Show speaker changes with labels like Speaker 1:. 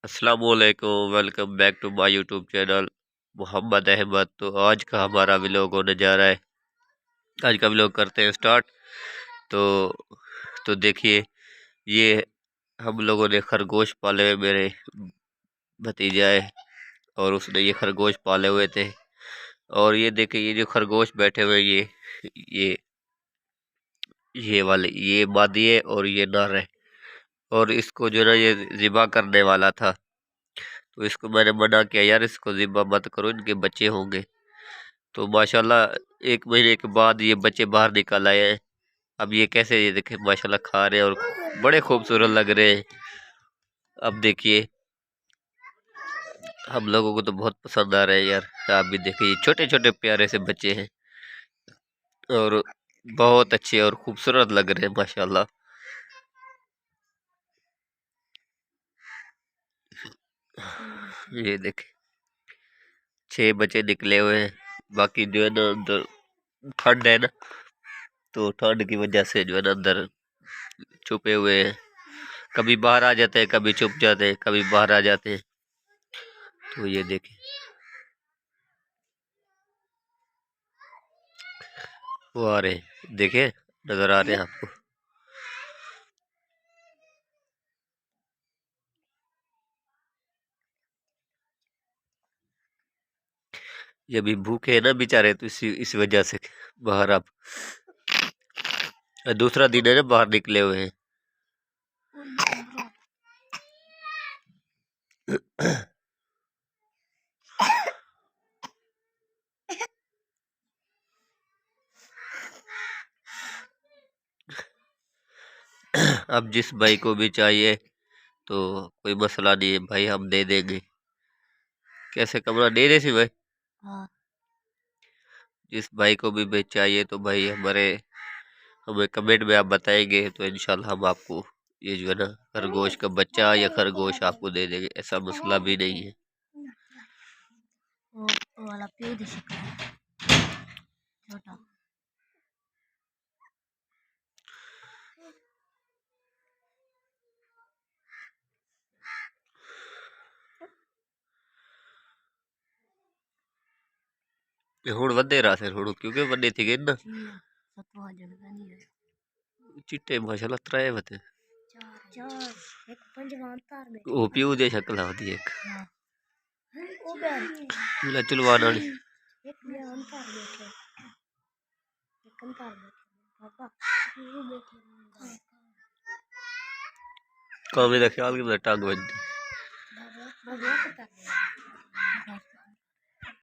Speaker 1: अस्सलाम वालेकुम, welcome back to my YouTube channel Mohammad Ahmad. तो आज का हमारा व्लॉग होने जा रहा है। आज का व्लॉग करते हैं स्टार्ट। तो देखिए, ये हम लोगों ने खरगोश पाले हुए, मेरे भतीजा है और उसने ये खरगोश पाले हुए थे। और ये देखिए, ये जो खरगोश बैठे हुए हैं, ये ये वाले, ये मादी है और ये नर है। और इसको जो है ना, ये ज़िबा करने वाला था, तो इसको मैंने मना किया, यार इसको ज़िबा मत करो, इनके बच्चे होंगे। तो माशाल्लाह 1 महीने के बाद ये बच्चे बाहर निकल आए हैं। अब ये कैसे, ये देखे माशाल्लाह खा रहे हैं और बड़े खूबसूरत लग रहे हैं। अब देखिए, हम लोगों को तो बहुत पसंद आ रहा है यार। आप भी देखिए, ये छोटे छोटे प्यारे से बच्चे हैं और बहुत अच्छे और खूबसूरत लग रहे हैं माशाल्लाह। ये देखे, 6 बच्चे निकले हुए हैं। बाकी जो है ना, अंदर ठंड है ना, तो ठंड की वजह से जो है ना अंदर छुपे हुए हैं। कभी बाहर आ जाते हैं, कभी छुप जाते हैं, कभी बाहर आ जाते हैं। तो ये देखे, वो आ रहे हैं, देखे नजर आ रहे हैं आपको। ये भी भूखे हैं ना बेचारे, तो इस वजह से बाहर। आप दूसरा दिन है ना, बाहर निकले हुए हैं। अब जिस भाई को भी चाहिए तो कोई मसला नहीं है भाई, हम दे देंगे। कैसे कमरा दे दे सी भाई? हाँ। जिस भाई को भी चाहिए तो भाई हमें कमेंट में आप बताएंगे, तो इंशाल्लाह हम आपको ये जो है ना खरगोश का बच्चा या खरगोश आपको दे देंगे, ऐसा मसला भी नहीं है। वो वाला पेड़ छोटा। ਹੁਣ ਵਧੇਰਾ ਫਿਰ ਹੁਣ ਕਿਉਂਕਿ ਵੱਡੇ ਸੀਗੇ ਨਾ ਚਿੱਟੇ ਮਾਸ਼ਾਅੱਲਾ ਤਰਾਏ ਵਤੇ ਚਾਰ ਇੱਕ ਪੰਜਵਾਂ ਤਾਰ ਬੈਠੇ ਉਹ ਪਿਓ ਦੇ ਸ਼ਕਲ ਆਉਂਦੀ ਇੱਕ ਉਹ ਬੈਠ ਚਲਵਾਨ ਵਾਲੀ ਇੱਕ ਬਿਆਨ ਤਾਰ ਬੈਠੇ ਇੱਕ ਤਾਰ ਬੈਠੇ ਪਾਪਾ ਉਹ ਬੈਠੇ ਕਾਵੇਂ ਦਾ ਖਿਆਲ ਕਿ ਟੰਗ ਵੱਜਦੀ।